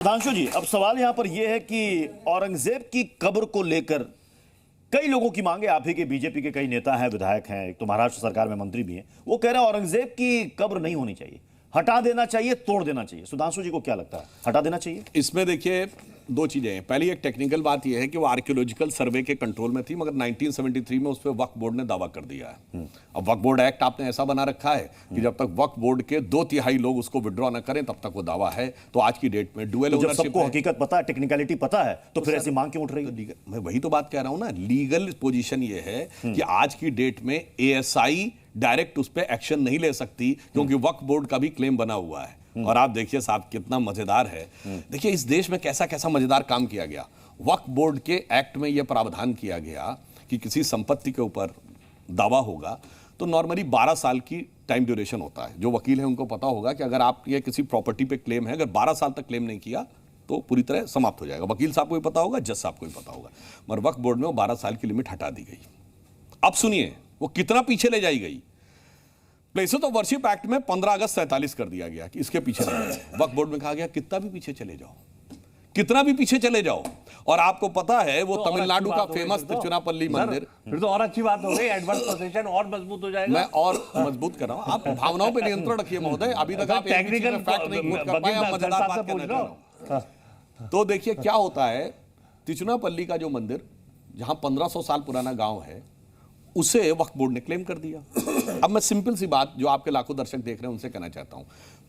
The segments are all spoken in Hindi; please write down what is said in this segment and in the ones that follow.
सुधांशु जी, अब सवाल यहां पर यह है कि औरंगजेब की कब्र को लेकर कई लोगों की मांग है। आप ही के बीजेपी के कई नेता हैं, विधायक हैं, एक तो महाराष्ट्र सरकार में मंत्री भी हैं, वो कह रहे हैं औरंगजेब की कब्र नहीं होनी चाहिए, हटा देना चाहिए, तोड़ देना चाहिए। सुधांशु जी को क्या लगता है, हटा देना चाहिए? इसमें देखिए दो चीजें हैं। पहली एक टेक्निकल बात यह है कि वो आर्कियोलॉजिकल सर्वे के कंट्रोल में थी, मगर 1973 में उस पर वक्फ बोर्ड ने दावा कर दिया है। अब वक्फ बोर्ड एक्ट आपने ऐसा बना रखा है कि जब तक वक्फ बोर्ड के 2/3 लोग उसको विड्रॉ न करें तब तक वो दावा है। तो आज की डेट में डुअल जब सबको हकीकत पता है, टेक्निकलिटी पता है, तो फिर ऐसी मांग क्यों उठ रही है? मैं वही तो बात कह रहा हूं ना, लीगल पोजीशन ये है कि आज की डेट में एएसआई डायरेक्ट उस पर एक्शन नहीं ले सकती, क्योंकि वक्फ बोर्ड का भी क्लेम बना हुआ है। और आप देखिए साहब कितना मजेदार है। देखिए इस देश में कैसा कैसा मजेदार काम किया गया। वक्फ बोर्ड के एक्ट में यह प्रावधान किया गया कि किसी संपत्ति के ऊपर दावा होगा तो नॉर्मली 12 साल की टाइम ड्यूरेशन होता है। जो वकील है उनको पता होगा कि अगर आप ये किसी प्रॉपर्टी पे क्लेम है, अगर 12 साल तक क्लेम नहीं किया तो पूरी तरह समाप्त हो जाएगा। वकील साहब को भी पता होगा, जज साहब को भी पता होगा। मगर वक्फ बोर्ड में वो 12 साल की लिमिट हटा दी गई। अब सुनिए वो कितना पीछे ले जाई गई। प्लेसेस ऑफ वर्शिप एक्ट में 15 अगस्त 47 कर दिया गया कि इसके पीछे चले जाओ। वक्फ बोर्ड में कहा गया कितना भी पीछे चले जाओ, कितना भी पीछे चले जाओ। और आपको पता है वो तो तमिलनाडु का फेमस तिरुचिरापल्ली मंदिर, फिर तो और अच्छी बात हो गई, एडवांस पोजीशन और मजबूत हो जाएगा। मैं और मजबूत कर रहा हूं। आप भावनाओं पे नियंत्रण रखिए महोदय। अभी तक आप टेक्निकल फैक्ट नहीं खोज कर पाए, आप मजेदार बात कहना चाह रहा हूं। तो देखिए क्या होता है, तिरुचिरापल्ली का जो मंदिर जहां 1500 साल पुराना गांव है, उसे वक्फ बोर्ड ने क्लेम कर दिया। अब मैं सिंपल सी बात जो आपके लाखों दर्शक देख रहे हैं उनसे कहना चाहता हूं।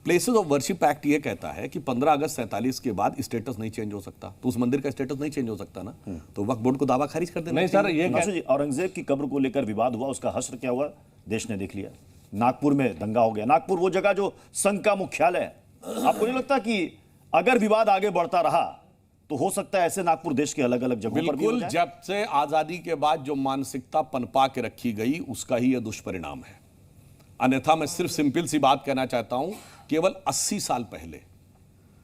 प्लेसेस ऑफ वर्शिप एक्ट ये कहता है कि 15 अगस्त 47 के बाद स्टेटस नहीं चेंज हो सकता, तो उस मंदिर का स्टेटस नहीं चेंज हो सकता ना, तो वक्फ बोर्ड को दावा खारिज कर देना। नहीं सर, ये औरंगजेब की कब्र को लेकर विवाद हुआ, उसका हश्र क्या हुआ देश ने देख लिया। नागपुर में दंगा हो गया। नागपुर वो जगह जो संघ का मुख्यालय है। आपको नहीं लगता कि अगर विवाद आगे बढ़ता रहा तो हो सकता है ऐसे नागपुर देश के अलग अलग जगहों पर भी हो जाए? जब से आजादी के बाद जो मानसिकता पनपा के रखी गई उसका ही यह दुष्परिणाम है। अन्यथा मैं सिर्फ सिंपल सी बात कहना चाहता हूं, केवल 80 साल पहले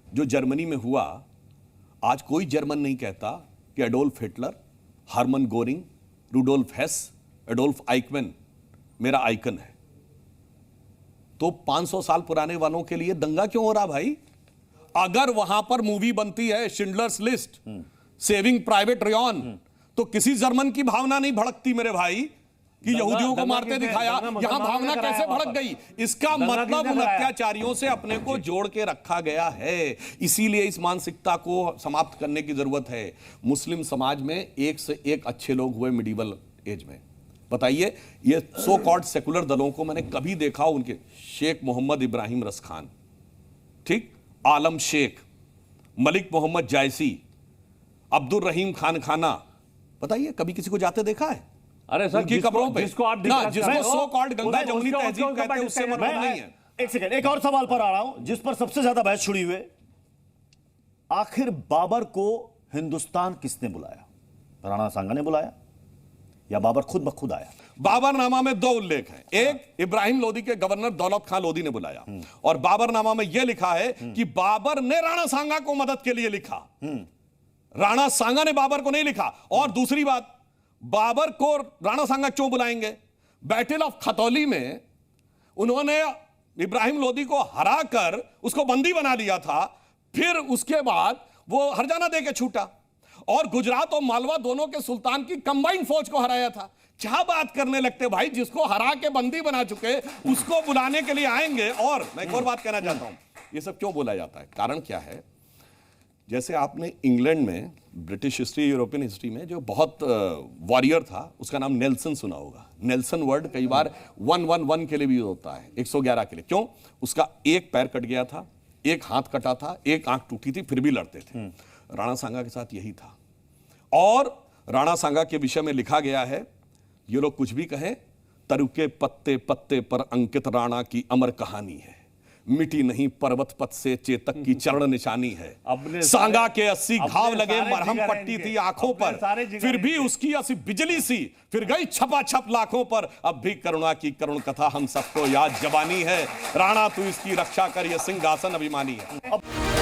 जो जर्मनी में हुआ, आज कोई जर्मन नहीं कहता कि Adolf Hitler, Hermann Goering, Rudolf Hess, Adolf Eichmann मेरा आइकन है। तो 500 साल पुराने वालों के लिए दंगा क्यों हो रहा भाई? अगर वहां पर मूवी बनती है Schindler's list, saving private rayon, तो किसी जर्मन की भावना नहीं भड़कती मेरे भाई कि यहूदियों को मारते दिखाया। यहां भावना कैसे भड़क गई? इसका मतलब उन अत्याचारियों से अपने को जोड़ के रखा गया है। इसीलिए इस मानसिकता को समाप्त करने की जरूरत है। मुस्लिम समाज में एक से एक अच्छे लोग हुए मिडिवल एज में। बताइए, ये सो कॉल्ड सेकुलर दलों को मैंने कभी देखा? उनके शेख मोहम्मद इब्राहिम रसखान, ठीक, आलम शेख, मलिक मोहम्मद जायसी, अब्दुल रहीम खान खाना, बताइए कभी किसी को जाते देखा है? अरे सर, उनकी कब्रों पे जिसको आप जिसको सो कॉल्ड गंगा जमुनी तहजीब कहते हैं, उससे मतलब नहीं है। एक सेकंड, एक और सवाल पर आ रहा हूं जिस पर सबसे ज्यादा बहस छुड़ी हुई। आखिर बाबर को हिंदुस्तान किसने बुलाया? राणा सांगा ने बुलाया या बाबर खुद ब खुद आया? बाबरनामा में दो उल्लेख हैं। एक, इब्राहिम लोदी के गवर्नर दौलत खान लोदी ने बुलाया, और बाबरनामा में यह लिखा है कि बाबर ने राणा सांगा को मदद के लिए लिखा। राणा सांगा ने बाबर को नहीं लिखा। और दूसरी बात, बाबर को राणा सांगा क्यों बुलाएंगे? बैटल ऑफ खतौली में उन्होंने इब्राहिम लोदी को हराकर उसको बंदी बना लिया था। फिर उसके बाद वो हरजाना दे के छूटा, और गुजरात और मालवा दोनों के सुल्तान की कंबाइंड फौज को हराया था। क्या बात करने लगते भाई, जिसको हरा के बंदी बना चुके उसको बुलाने के लिए आएंगे। और मैं एक और बात कहना चाहता हूं, ये सब क्यों बोला जाता है, कारण क्या है? जैसे आपने इंग्लैंड में, ब्रिटिश हिस्ट्री, यूरोपियन हिस्ट्री में जो बहुत वॉरियर था, उसका नाम नेल्सन सुना होगा। नेल्सन वर्ड कई बार 111 के लिए भी होता है, 111 के लिए। क्यों? उसका एक पैर कट गया था, एक हाथ कटा था, एक आंख टूटी थी, फिर भी लड़ते थे। राणा सांगा के साथ यही था। और राणा सांगा के विषय में लिखा गया है, ये लोग कुछ भी कहें, तरु के पत्ते पत्ते पर अंकित राणा की अमर कहानी है। मिटी नहीं पर्वत पथ से चेतक की चरण निशानी है। सांगा के 80 घाव लगे, मरहम पट्टी थी आंखों पर, फिर भी उसकी 80 बिजली सी फिर गई छपा छप लाखों पर। अब भी करुणा की करुण कथा हम सबको याद जबानी है। राणा तू इसकी रक्षा कर, ये सिंहासन अभिमानी है।